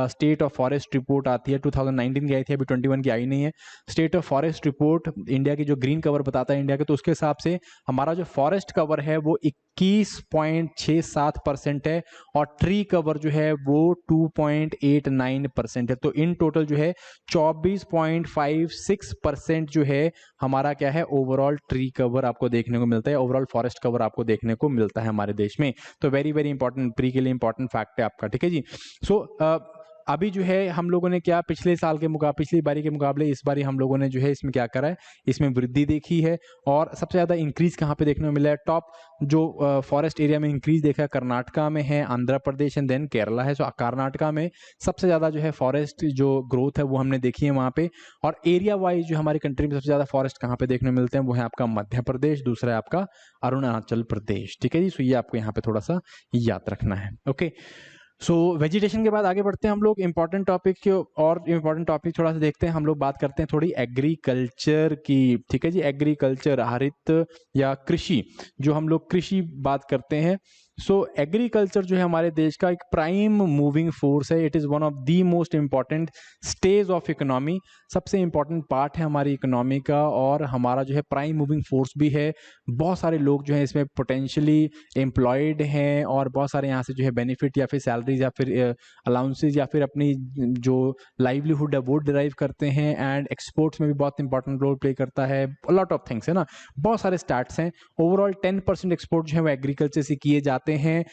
स्टेट ऑफ फॉरेस्ट रिपोर्ट आती है, 2019 की आई थी, अभी 21 की आई नहीं है। State of forest report India की जो ग्रीन कवर बताता है इंडिया के, तो उसके हिसाब से हमारा जो फॉरेस्ट कवर है वो 21.67% है और ट्री कवर जो है वो 2.89% है। तो इन टोटल जो है 24.56% जो है हमारा क्या है, ओवरऑल ट्री कवर आपको देखने को मिलता है, ओवरऑल फॉरेस्ट कवर आपको देखने को मिलता है हमारे देश में। तो वेरी वेरी इंपॉर्टेंट, प्री के लिए इंपॉर्टेंट फैक्ट है आपका। ठीक है जी। सो अभी जो है हम लोगों ने क्या, पिछले साल के मुकाबले, पिछली बारी के मुकाबले इस बारी हम लोगों ने जो है इसमें क्या करा है, इसमें वृद्धि देखी है। और सबसे ज्यादा इंक्रीज कहाँ पे देखने को मिला है? टॉप जो फॉरेस्ट एरिया में इंक्रीज देखा है कर्नाटका में है, आंध्र प्रदेश एंड देन केरला है। सो कर्नाटका में सबसे ज्यादा जो है फॉरेस्ट जो ग्रोथ है वो हमने देखी है वहां पे। और एरिया वाइज जो हमारी कंट्री में सबसे ज्यादा फॉरेस्ट कहाँ पे देखने को मिलते हैं, वो है आपका मध्य प्रदेश, दूसरा है आपका अरुणाचल प्रदेश। ठीक है जी। सो ये आपको यहाँ पे थोड़ा सा याद रखना है। ओके, सो वेजिटेशन के बाद आगे बढ़ते हैं हम लोग इंपॉर्टेंट टॉपिक के, और इंपॉर्टेंट टॉपिक थोड़ा सा देखते हैं हम लोग। बात करते हैं थोड़ी एग्रीकल्चर की। ठीक है जी, एग्रीकल्चर, हरित या कृषि, जो हम लोग कृषि बात करते हैं। सो एग्रीकल्चर जो है हमारे देश का एक प्राइम मूविंग फोर्स है। It is one of the most important stage of economy, सबसे इंपॉर्टेंट पार्ट है हमारी इकोनॉमी का, और हमारा जो है प्राइम मूविंग फोर्स भी है। बहुत सारे लोग जो है इसमें पोटेंशियली एम्प्लॉयड हैं और बहुत सारे यहाँ से जो है बेनिफिट या फिर सैलरीज या फिर अलाउंसेज या फिर अपनी जो लाइवलीहुड है वो डिराइव करते हैं। एंड एक्सपोर्ट्स में भी बहुत इंपॉर्टेंट रोल प्ले करता है। लॉट ऑफ थिंग्स है ना, बहुत सारे स्टैट्स हैं। ओवरऑल 10% एक्सपोर्ट जो है वो एग्रीकल्चर से किए जाते हैं।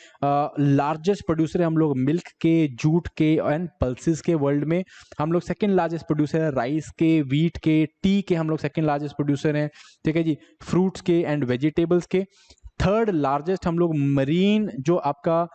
लार्जेस्ट प्रोड्यूसर है हम लोग मिल्क के, जूट के एंड पल्सेस के वर्ल्ड में। हम लोग सेकंड लार्जेस्ट प्रोड्यूसर है राइस के, वीट के, टी के हम लोग सेकंड लार्जेस्ट प्रोड्यूसर हैं। ठीक है जी। फ्रूट्स के एंड वेजिटेबल्स के थर्ड लार्जेस्ट हम लोग मरीन, जो आपका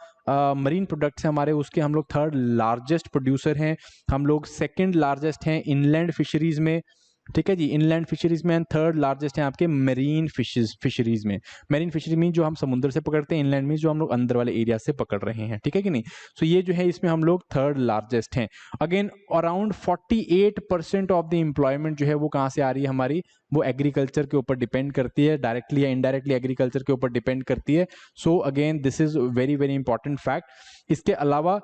मरीन प्रोडक्ट्स हैं हमारे, उसके हम लोग थर्ड लार्जेस्ट प्रोड्यूसर हैं। हम लोग सेकंड लार्जेस्ट हैं इनलैंड फिशरीज में। ठीक है जी, इनलैंड फिशरीज में। थर्ड लार्जेस्ट है आपके मरीन फिशरीज में। मरीन फिशरी मीन जो हम समुद्र से पकड़ते हैं, इनलैंड मीन जो हम लोग अंदर वाले एरिया से पकड़ रहे हैं। ठीक है कि नहीं? सो ये जो है इसमें हम लोग थर्ड लार्जेस्ट हैं। Again around 48% of the employment जो है वो कहाँ से आ रही है हमारी, वो एग्रीकल्चर के ऊपर डिपेंड करती है, डायरेक्टली या इनडायरेक्टली एग्रीकल्चर के ऊपर डिपेंड करती है। So again this is very very important fact. इसके अलावा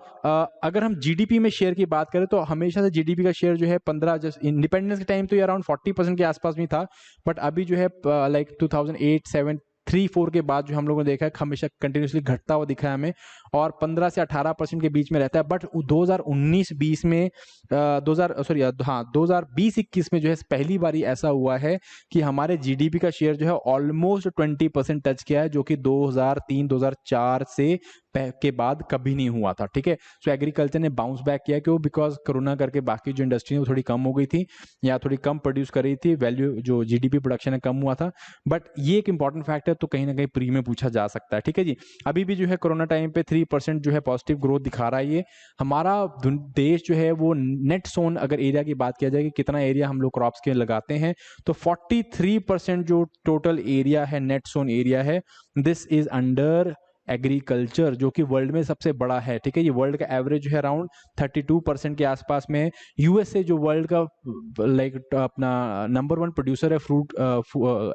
अगर हम जीडीपी में शेयर की बात करें तो हमेशा से जीडीपी का शेयर जो है 15, जस्ट इंडिपेंडेंस के टाइम तो ये अराउंड 40% के आसपास में था, बट अभी जो है लाइक 2008, 7, 3, 4 के बाद जो हम लोगों ने देखा है हमेशा कंटिन्यूसली घटता हुआ दिखा है हमें, और 15 से 18% के बीच में रहता है। बट 2019-20 में 2020-21 में जो है पहली बारी ऐसा हुआ है कि हमारे जीडीपी का शेयर जो है ऑलमोस्ट 20% टच किया है, जो कि 2003-2004 से के बाद कभी नहीं हुआ था। ठीक है। सो एग्रीकल्चर ने बाउंस बैक किया, क्यों? बिकॉज कोरोना करके बाकी जो इंडस्ट्री है वो थोड़ी कम हो गई थी या थोड़ी कम प्रोड्यूस कर रही थी, वैल्यू जो जीडीपी प्रोडक्शन है कम हुआ था। बट ये एक इंपॉर्टेंट फैक्ट है, तो कहीं ना कहीं प्री में पूछा जा सकता है। ठीक है जी। अभी भी जो है कोरोना टाइम पे 3% जो है पॉजिटिव ग्रोथ दिखा रहा है। ये हमारा देश जो है वो नेट सोन, अगर एरिया की बात किया जाए कि कितना एरिया हम लोग क्रॉप्स के लगाते हैं, तो 43% जो टोटल एरिया है नेट सोन एरिया है, दिस इज अंडर एग्रीकल्चर जो कि वर्ल्ड में सबसे बड़ा है, ठीक है। ये वर्ल्ड का एवरेज जो है अराउंड 32% के आसपास में है। यूएसए जो वर्ल्ड का लाइक अपना नंबर 1 प्रोड्यूसर है फ्रूट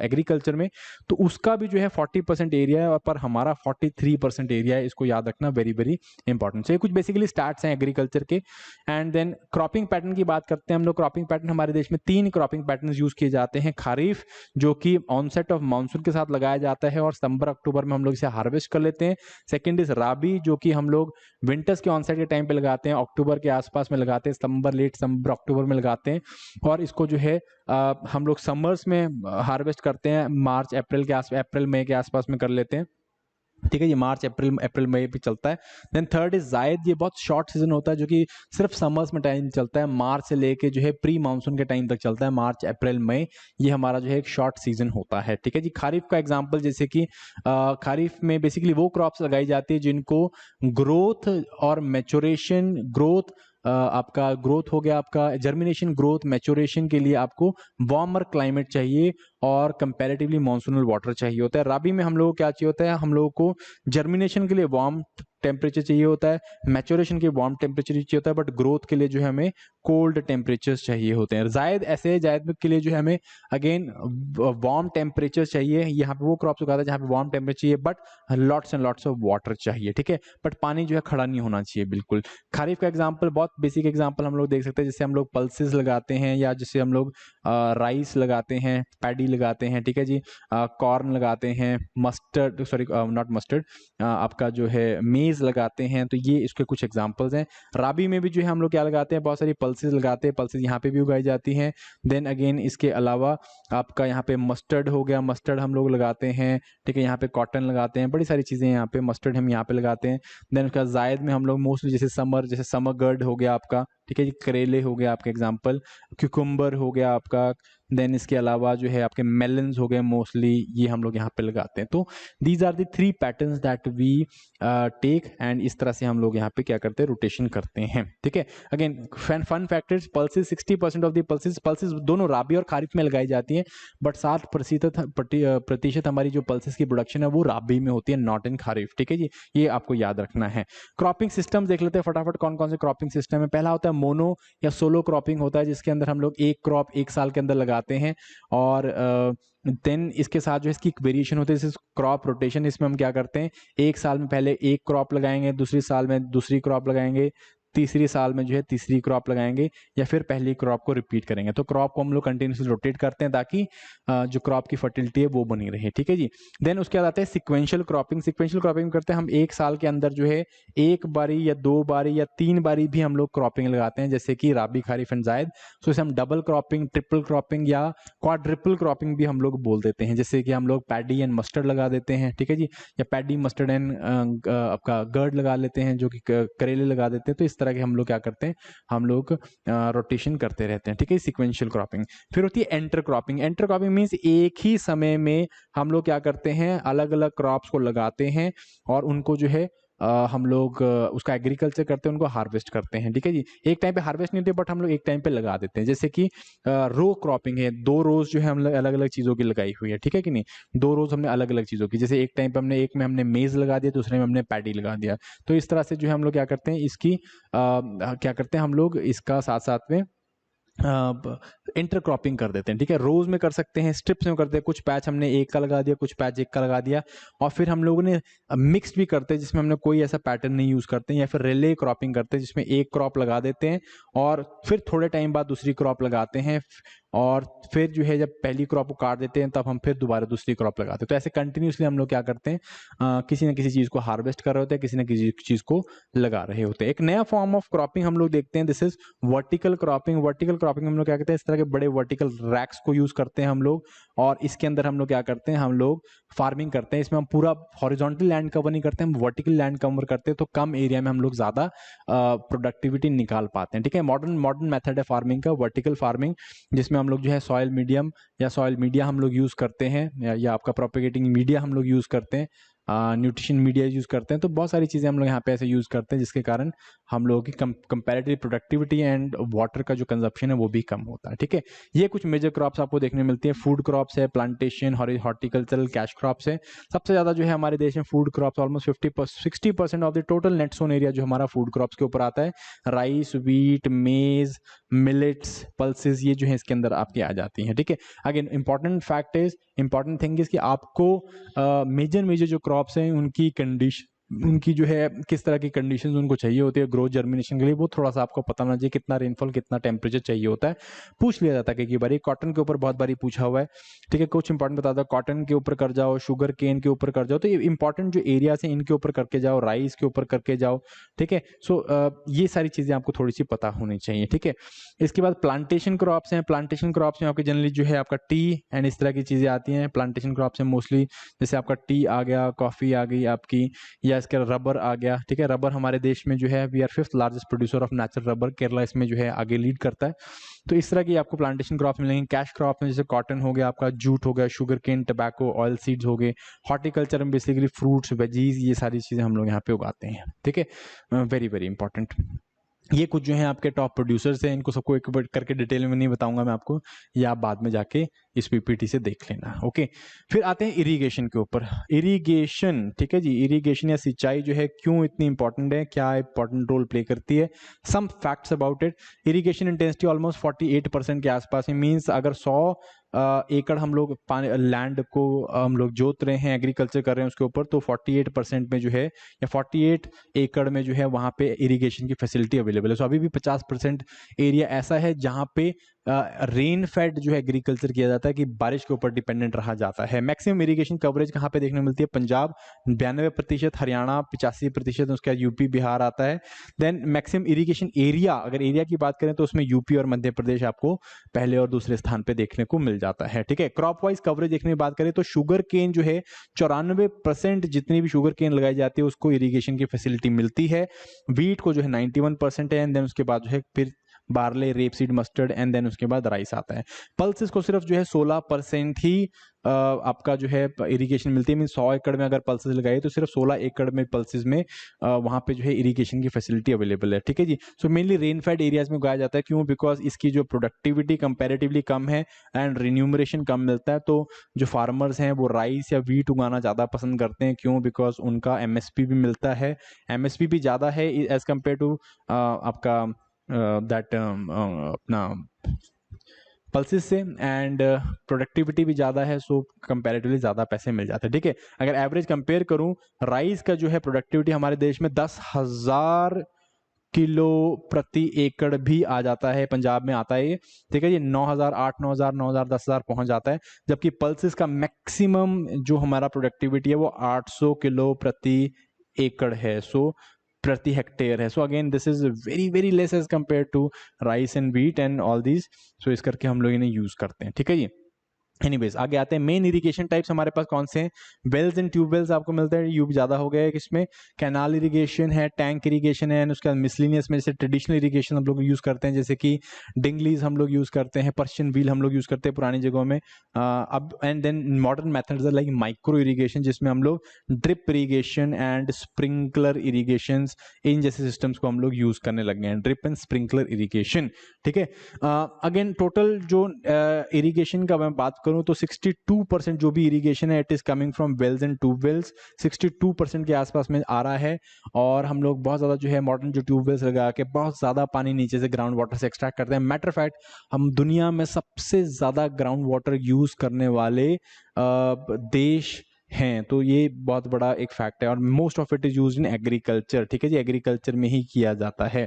एग्रीकल्चर में, तो उसका भी जो है 40% एरिया है, और पर हमारा 43% एरिया है। इसको याद रखना, वेरी वेरी इंपॉर्टेंट। तो ये कुछ बेसिकली स्टार्ट्स हैं एग्रीकल्चर के। एंड देन क्रॉपिंग पैटर्न की बात करते हैं हम लोग। क्रॉपिंग पैटर्न हमारे देश में 3 क्रॉपिंग पैटर्न यूज किए जाते हैं। खरीफ जो कि ऑनसेट ऑफ मानसून के साथ लगाया जाता है और सितंबर अक्टूबर में हम लोग इसे हार्वेस्ट कर लेते हैं। सेकंड इज राबी जो कि हम लोग विंटर्स के ऑनसेट के टाइम पे लगाते हैं, अक्टूबर के आसपास में लगाते हैं, सितंबर लेट सितंबर अक्टूबर में लगाते हैं। और इसको जो है हम लोग समर्स में हार्वेस्ट करते हैं, मार्च अप्रैल के आसपास, अप्रैल मई के आसपास में कर लेते हैं, ठीक है। ये मार्च अप्रैल मई पे चलता है। देन थर्ड इज जायद, ये बहुत शॉर्ट सीजन होता है जो कि सिर्फ समर्स में टाइम चलता है, मार्च से लेके जो है प्री मानसून के टाइम तक चलता है, मार्च अप्रैल मई, ये हमारा जो है एक शॉर्ट सीजन होता है, ठीक है जी। खरीफ का एग्जांपल जैसे कि खरीफ में बेसिकली वो क्रॉप्स लगाई जाती है जिनको ग्रोथ और मैच्योरेशन, ग्रोथ आपका ग्रोथ हो गया, आपका जर्मिनेशन, ग्रोथ, मैच्योरेशन के लिए आपको वार्मर क्लाइमेट चाहिए और कंपैरेटिवली मॉनसूनल वाटर चाहिए होता है। राबी में हम लोगों को क्या चाहिए होता है, हम लोगों को जर्मिनेशन के लिए वार्म टेम्परेचर चाहिए होता है, मैच्योरेशन के वार्म टेम्परेचर चाहिए होता है, बट ग्रोथ के लिए जो है हमें कोल्ड टेम्परेचर्स चाहिए होते हैं। जायद ऐसे, जायद के लिए जो है हमें अगेन वार्म टेम्परेचर चाहिए। यहाँ पे वो क्रॉप्स उगाता है जहाँ पे वार्म टेम्परेचर चाहिए, but lots and lots of water चाहिए, ठीक है। बट पानी जो है खड़ा नहीं होना चाहिए बिल्कुल। खरीफ का एग्जाम्पल बहुत बेसिक एग्जाम्पल हम लोग देख सकते हैं, जैसे हम लोग पल्सेस लगाते हैं, या जैसे हम लोग राइस लगाते हैं, पैडी लगाते हैं, ठीक है जी, कॉर्न लगाते हैं, मस्टर्ड, सॉरी नॉट मस्टर्ड, आपका जो है मेज लगाते हैं। तो ये इसके कुछ एग्जांपल्स हैं। राबी में भी जो है हम लोग क्या लगाते हैं, बहुत सारी पल्सेस लगाते हैं, पल्सेस यहाँ पे भी उगाई जाती हैं। देन अगेन इसके अलावा आपका यहाँ पे मस्टर्ड हो गया, मस्टर्ड हम लोग लगाते हैं, ठीक है। यहाँ पे कॉटन लगाते हैं, बड़ी सारी चीजें यहाँ पे मस्टर्ड हम यहाँ पे लगाते हैं। देन उसका जायद में हम लोग मोस्टली जैसे समर गर्ड हो गया आपका, ठीक है जी, करेले हो गया आपका एग्जाम्पल, क्यूकम्बर हो गया आपका, देन इसके अलावा जो है आपके मेलन्स हो गए, मोस्टली ये हम लोग यहाँ पे लगाते हैं। तो these are the 3 patterns that we take, and इस तरह से हम लोग यहाँ पे क्या करते हैं, रोटेशन करते हैं, ठीक है। Again fun factors, pulses 60% of the pulses दोनों राबी और खारिफ में लगाई जाती है, बट 60% हमारी जो पल्सेस की प्रोडक्शन है वो राबी में होती है, नॉट इन खारिफ, ठीक है जी। ये आपको याद रखना है। क्रॉपिंग सिस्टम देख लेते हैं फटाफट, कौन कौन से क्रॉपिंग सिस्टम है। पहला होता है मोनो या सोलो क्रॉपिंग होता है, जिसके अंदर हम लोग एक क्रॉप एक साल के अंदर लगाते हैं, और देन इसके साथ जो इसकी वेरिएशन होती है, जैसे क्रॉप रोटेशन। इसमें हम क्या करते हैं, एक साल में पहले एक क्रॉप लगाएंगे, दूसरी साल में दूसरी क्रॉप लगाएंगे, तीसरी साल में जो है तीसरी क्रॉप लगाएंगे, या फिर पहली क्रॉप को रिपीट करेंगे। तो क्रॉप को हम लोग कंटिन्यूसली रोटेट करते हैं ताकि जो क्रॉप की फर्टिलिटी है वो बनी रहे, ठीक है जी। देन उसके बाद आता है सिक्वेंशियल क्रॉपिंग। सिक्वेंशियल क्रॉपिंग करते हैं हम एक साल के अंदर जो है एक बारी या 2 बारी या 3 बारी भी हम लोग क्रॉपिंग लगाते हैं, जैसे कि राबी, खरीफ एंड जायद। सो इसे हम डबल क्रॉपिंग, ट्रिपल क्रॉपिंग या क्वाड्रिपल क्रॉपिंग भी हम लोग बोल देते हैं। जैसे कि हम लोग पैडी एंड मस्टर्ड लगा देते हैं, ठीक है जी, या पैडी मस्टर्ड एंड आपका गर्ड लगा लेते हैं, जो कि करेले लगा देते हैं। तो इस तरह के हम लोग क्या करते हैं, हम लोग रोटेशन करते रहते हैं, ठीक है, सिक्वेंशियल क्रॉपिंग। फिर होती है enter cropping. Enter cropping means एक ही समय में हम लोग क्या करते हैं, अलग अलग क्रॉप्स को लगाते हैं और उनको जो है हम लोग उसका एग्रीकल्चर करते हैं, उनको हार्वेस्ट करते हैं, ठीक है जी। एक टाइम पे हार्वेस्ट नहीं होते, बट हम लोग एक टाइम पे लगा देते हैं। जैसे कि रो क्रॉपिंग है, 2 रोज जो है हम लोग अलग अलग चीजों की लगाई हुई है, ठीक है कि नहीं, 2 रोज हमने अलग अलग चीजों की, जैसे एक टाइम पे हमने एक में हमने मेज लगा दिया, दूसरे में हमने पैडी लगा दिया। तो इस तरह से जो है हम लोग क्या करते हैं, इसकी क्या करते हैं, हम लोग इसका साथ साथ में इंटरक्रॉपिंग कर देते हैं, ठीक है। रोज में कर सकते हैं, स्ट्रिप्स में करते हैं, कुछ पैच हमने एक का लगा दिया, कुछ पैच एक का लगा दिया, और फिर हम लोगों ने मिक्स्ड भी करते हैं, जिसमें हमने कोई ऐसा पैटर्न नहीं यूज करते हैं, या फिर रिले क्रॉपिंग करते हैं, जिसमें एक क्रॉप लगा देते हैं और फिर थोड़े टाइम बाद दूसरी क्रॉप लगाते हैं, और फिर जो है जब पहली क्रॉप को काट देते हैं तब हम फिर दोबारा दूसरी क्रॉप लगाते हैं। तो ऐसे कंटिन्यूसली हम लोग क्या करते हैं, किसी न किसी चीज को हार्वेस्ट कर रहे होते हैं, किसी न किसी चीज को लगा रहे होते हैं। एक नया फॉर्म ऑफ क्रॉपिंग हम लोग देखते हैं, this is vertical cropping. Vertical cropping हम लोग क्या करते हैं, इस तरह के बड़े वर्टिकल रैक्स को यूज करते हैं हम लोग, और इसके अंदर हम लोग क्या करते हैं, हम लोग फार्मिंग करते हैं। इसमें हम पूरा हॉरिजॉन्टल लैंड कवर नहीं करते, हम वर्टिकल लैंड कवर करते हैं, तो कम एरिया में हम लोग ज्यादा प्रोडक्टिविटी निकाल पाते हैं, ठीक है। मॉडर्न मेथड है फार्मिंग का, वर्टिकल फार्मिंग, जिसमें हम लोग जो है सॉइल मीडियम या सॉइल मीडिया हम लोग यूज करते हैं, या आपका प्रोपेगेटिंग मीडिया हम लोग यूज करते हैं, न्यूट्रिशन मीडिया यूज़ करते हैं। तो बहुत सारी चीज़ें हम लोग यहाँ पे ऐसे यूज़ करते हैं जिसके कारण हम लोगों की कंपैरेटिव प्रोडक्टिविटी एंड वाटर का जो कंजप्शन है वो भी कम होता है। ठीक है, ये कुछ मेजर क्रॉप्स आपको देखने मिलती है। फूड क्रॉप्स है, प्लांटेशन, हॉर्टिकल्चरल, कैश क्रॉप्स है। सबसे ज़्यादा जो है हमारे देश में food crops almost 60% of the total net sown area जो हमारा फूड क्रॉप्स के ऊपर आता है। राइस, व्हीट, मेज, मिलेट्स, पल्सेस, ये जो है इसके अंदर आपकी आ जाती हैं। ठीक है, अगेन इंपॉर्टेंट थिंग इज कि आपको मेजर जो क्रॉप्स हैं उनकी जो है किस तरह की कंडीशंस उनको चाहिए होती है ग्रोथ जर्मिनेशन के लिए, वो थोड़ा सा आपको पता होना चाहिए। कितना रेनफॉल, कितना टेम्परेचर चाहिए होता है, पूछ लिया जाता है कई बार। कॉटन के ऊपर बहुत बारी पूछा हुआ है। ठीक है, कुछ इंपॉर्टेंट बता दो, कॉटन के ऊपर कर जाओ, शुगर केन के ऊपर कर जाओ, तो ये इंपॉर्टेंट जो एरियाज हैं इनके ऊपर करके जाओ, राइस के ऊपर करके जाओ। ठीक है, सो ये सारी चीजें आपको थोड़ी सी पता होनी चाहिए। ठीक है, इसके बाद प्लांटेशन क्रॉप्स हैं। प्लांटेशन क्रॉप्स में आपके जनरली जो है आपका टी एंड इस तरह की चीजें आती हैं। प्लांटेशन क्रॉप्स में मोस्टली जैसे आपका टी आ गया, कॉफी आ गई आपकी, या इसके रबर आ गया। ठीक है, रबर हमारे देश में जो है we are 5th largest producer of natural rubber. Kerala इसमें जो है आगे लीड करता है। तो इस तरह की आपको प्लांटेशन क्रॉप्स मिलेंगे। कैश क्रॉप में जैसे कॉटन हो गया, आपका जूट हो गया, sugar cane, tobacco, oil seeds हो गए। हॉर्टिकल्चर में बेसिकली फ्रूट्स, वेजीज, ये सारी चीजें हम लोग यहाँ पे उगाते हैं। ठीक है, वेरी वेरी इंपॉर्टेंट। ये कुछ जो है आपके टॉप प्रोड्यूसर्स हैं, इनको सबको एक बार करके डिटेल में नहीं बताऊंगा मैं आपको, ये आप बाद में जाके इस पीपीटी से देख लेना। ओके, फिर आते हैं इरिगेशन के ऊपर। इरिगेशन, ठीक है जी, इरिगेशन या सिंचाई जो है क्यों इतनी इंपॉर्टेंट है, क्या इंपॉर्टेंट रोल प्ले करती है, some facts about it. Irrigation intensity almost 48% के आसपास है। मीन्स अगर 100 एकड़ हम लोग लैंड को हम लोग जोत रहे हैं, एग्रीकल्चर कर रहे हैं उसके ऊपर, तो 48% में जो है, या 48 एकड़ में जो है वहां पे इरिगेशन की फैसिलिटी अवेलेबल है। सो अभी भी 50% एरिया ऐसा है जहां पे रेन फेड जो है एग्रीकल्चर किया जाता है, कि बारिश के ऊपर डिपेंडेंट रहा जाता है। मैक्सिमम इरिगेशन कवरेज कहाँ पे देखने को मिलती है? पंजाब 92%, हरियाणा 85%, उसके बाद यूपी, बिहार आता है। देन मैक्सिमम इरिगेशन एरिया, अगर एरिया की बात करें तो उसमें यूपी और मध्य प्रदेश आपको पहले और दूसरे स्थान पे देखने को मिल जाता है। ठीक है, क्रॉप वाइज कवरेज देखने की बात करें तो शुगर केन जो है 94% जितनी भी शुगर केन लगाई जाती है उसको इरिगेशन की फैसिलिटी मिलती है। वीट को जो है 91% है, एंड देन उसके बाद जो है फिर barley, rapeseed, mustard, and then उसके बाद राइस आता है। पल्सेस को सिर्फ जो है 16% ही आपका जो है इरिगेशन मिलती है। मीन 100 एकड़ में अगर पल्सेस लगाई तो सिर्फ 16 एकड़ में पल्सेस में वहां पे जो है इरिगेशन की फैसिलिटी अवेलेबल है। ठीक है जी, so mainly rain fed areas में उगाया जाता है। क्यों? बिकॉज इसकी जो प्रोडक्टिविटी कंपैरेटिवली कम है एंड रिन्यूमरेशन कम मिलता है। तो जो फार्मर्स हैं वो राइस या वीट उगाना ज्यादा पसंद करते हैं। क्यों? बिकॉज उनका एमएसपी भी मिलता है, एमएसपी भी ज्यादा है एज कम्पेयर टू आपका दैट अपना पल्सेस से, एंड प्रोडक्टिविटी भी ज़्यादा है, सो कंपैरेटिवली ज़्यादा पैसे मिल जाते हैं। ठीक है, अगर एवरेज कंपेयर करूं, राइस का जो है प्रोडक्टिविटी हमारे देश में 10,000 किलो प्रति एकड़ भी आ जाता है। पंजाब में आता है ये, ठीक है, ये 9,000, 8, 9,000, 9,000, 10,000 पहुंच जाता है। जबकि पल्सेस का मैक्सिमम जो हमारा प्रोडक्टिविटी है वो 800 किलो प्रति एकड़ है, सो प्रति हेक्टेयर है। So again this is very very less as compare to rice and wheat and all these. So इस करके हम लोग इन्हें यूज करते हैं। ठीक है, ये एनीवेज आगे आते हैं। मेन इरिगेशन टाइप्स हमारे पास कौन से हैं? वेल्स एंड ट्यूबवेल्स आपको मिलते हैं, यूब ज्यादा हो गया है इसमें। कैनाल इरिगेशन है, टैंक इरिगेशन है, उसके बाद मिसलिनियस में जैसे ट्रेडिशनल इरिगेशन हम लोग यूज करते हैं, जैसे कि डिंगलीज हम लोग यूज करते हैं, पर्शियन व्हील हम लोग यूज करते हैं पुरानी जगहों में। अब and then modern methods like micro irrigation, जिसमें हम लोग drip irrigation and sprinkler irrigation, इन जैसे सिस्टम्स को हम लोग यूज करने लगे हैं, ड्रिप एंड स्प्रिंकलर इरिगेशन। ठीक है, अगेन टोटल जो इरिगेशन का मैं बात करूं तो 62% जो भी इरिगेशन है it is coming from wells and tubewells, 62% के आसपास में आ रहा है। और हम लोग बहुत ज्यादा जो है मॉडर्न जो ट्यूबवेल्स लगा के बहुत ज्यादा पानी नीचे से ग्राउंड वाटर से एक्सट्रैक्ट करते हैं। मैटर फैक्ट, हम दुनिया में सबसे ज्यादा ग्राउंड वाटर यूज करने वाले देश हैं, तो ये बहुत बड़ा एक फैक्ट है। और most of it is used in agriculture. ठीक है जी, एग्रीकल्चर में ही किया जाता है।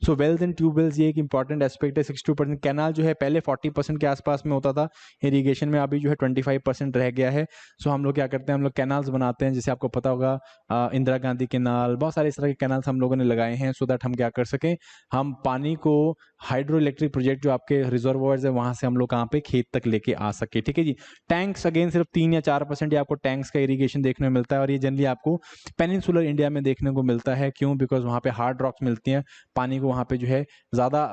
सो वेल्स एंड ट्यूबवेल्स ये एक इंपॉर्टेंट एस्पेक्ट है। 62%। कैनाल जो है पहले 40% के आसपास में होता था इरिगेशन में, अभी जो है 25% रह गया है। सो हम लोग क्या करते हैं, हम लोग कैनाल्स बनाते हैं, जैसे आपको पता होगा इंदिरा गांधी कैनाल, बहुत सारे इस तरह के कैनाल्स हम लोगों ने लगाए हैं, सो दैट हम क्या कर सकें, हम पानी को हाइड्रो इलेक्ट्रिक प्रोजेक्ट जो आपके रिजर्वोयर्स है वहां से हम लोग कहाँ पे खेत तक लेके आ सके। ठीक है जी, टैंक्स अगेन सिर्फ 3 या 4% ही आपको टैंक्स टैंक्स का इरीगेशन देखने को मिलता है, और ये जनरली आपको पेनिनसुलर इंडिया में देखने को मिलता है। क्यों? बिकॉज वहाँ पे हार्ड रॉक्स मिलती हैं, पानी को वहाँ पे जो है ज़्यादा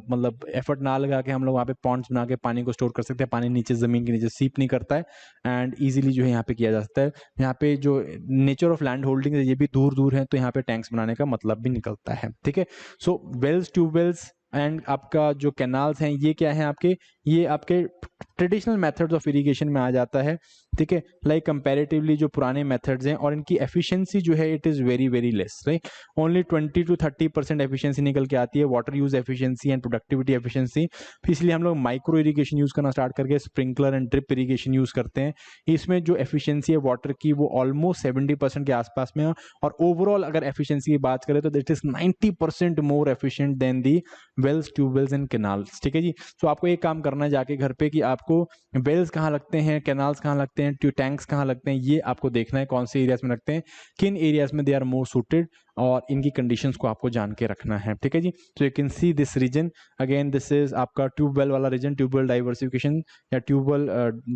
मतलब एफर्ट ना लगा के हम लोग वहाँ पे पॉन्ड्स बना के पानी को स्टोर कर सकते हैं, पानी नीचे ज़मीन के नीचे सीप नहीं करता है, एंड ईजिली जो है यहाँ पे किया जा सकता है। यहाँ पे जो नेचर ऑफ लैंड होल्डिंग है ये भी दूर दूर है, तो यहाँ पे टैंक्स बनाने का मतलब भी निकलता है। ठीक है, सो वेल्स, ट्यूबवेल्स एंड आपका जो कैनाल्स हैं ये क्या है आपके, ये आपके ट्रेडिशनल मेथड्स ऑफ इरिगेशन में आ जाता है। ठीक है, लाइक कंपैरेटिवली जो पुराने मेथड्स हैं और इनकी एफिशिएंसी जो है it is very very less, right. Only 20 to 30% efficiency निकल के आती है, water use efficiency and productivity efficiency. इसलिए हम लोग माइक्रो इरिगेशन यूज करना स्टार्ट करके sprinkler and drip irrigation use करते हैं। इसमें जो एफिशिएंसी है वाटर की वो ऑलमोस्ट 70% के आसपास में है, और ओवरऑल अगर एफिशिएंसी की बात करें तो it is 90% more efficient than the wells, tubewells and canals. ठीक है जी, तो आपको एक काम करना है जाके घर पे कि आपको वेल्स कहाँ लगते हैं, कैनाल्स कहाँ लगते हैं, टैंक्स कहाँ लगते हैं, ये आपको देखना है कौन से एरियाज में लगते हैं, किन एरियाज में दे आर मोर सूटेड, और इनकी कंडीशंस को आपको जान के रखना है। ठीक है जी, तो you can see this region again, this is आपका ट्यूबवेल वाला रीजन, ट्यूबवेल डाइवर्सिफिकेशन या ट्यूबवेल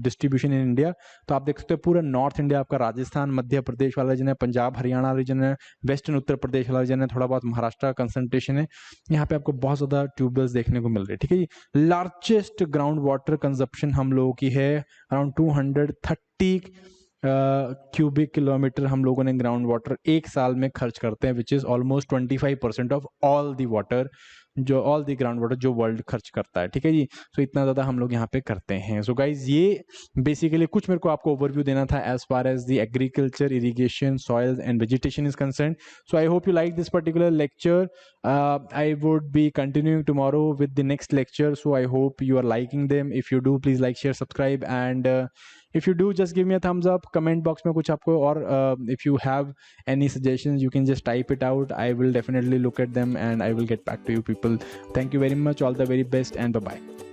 डिस्ट्रीब्यूशन इन इंडिया। तो आप देख सकते हो पूरा नॉर्थ इंडिया आपका, राजस्थान मध्य प्रदेश वाला रीजन है, पंजाब हरियाणा रीजन है, वेस्टर्न उत्तर प्रदेश वाला रीजन है, थोड़ा बहुत महाराष्ट्र का कंसंट्रेशन है। यहाँ पे आपको बहुत ज्यादा ट्यूबवेल्स देखने को मिल रहे हैं। ठीक है जी, लार्जेस्ट ग्राउंड वाटर कंजप्शन हम लोगों की है अराउंड 230 क्यूबिक किलोमीटर हम लोगों ने ग्राउंड वाटर एक साल में खर्च करते हैं, which is almost 25% of all the water, जो ऑल दी ग्राउंड वाटर जो वर्ल्ड खर्च करता है। ठीक है जी, सो इतना ज़्यादा हम लोग यहाँ पे करते हैं। सो गाइज ये बेसिकली कुछ मेरे को आपको ओवरव्यू देना था as far as the agriculture, irrigation, soils and vegetation is concern. So I hope you like this particular lecture. I would be continuing tomorrow with the next lecture, so I hope you are liking them. If you do, please like, share, subscribe, and if you do, just give me a thumbs up. Comment box में कुछ आपको, और if you have any suggestions, you can just type it out. I will definitely look at them and I will get back to you people. Thank you very much. All the very best and bye bye.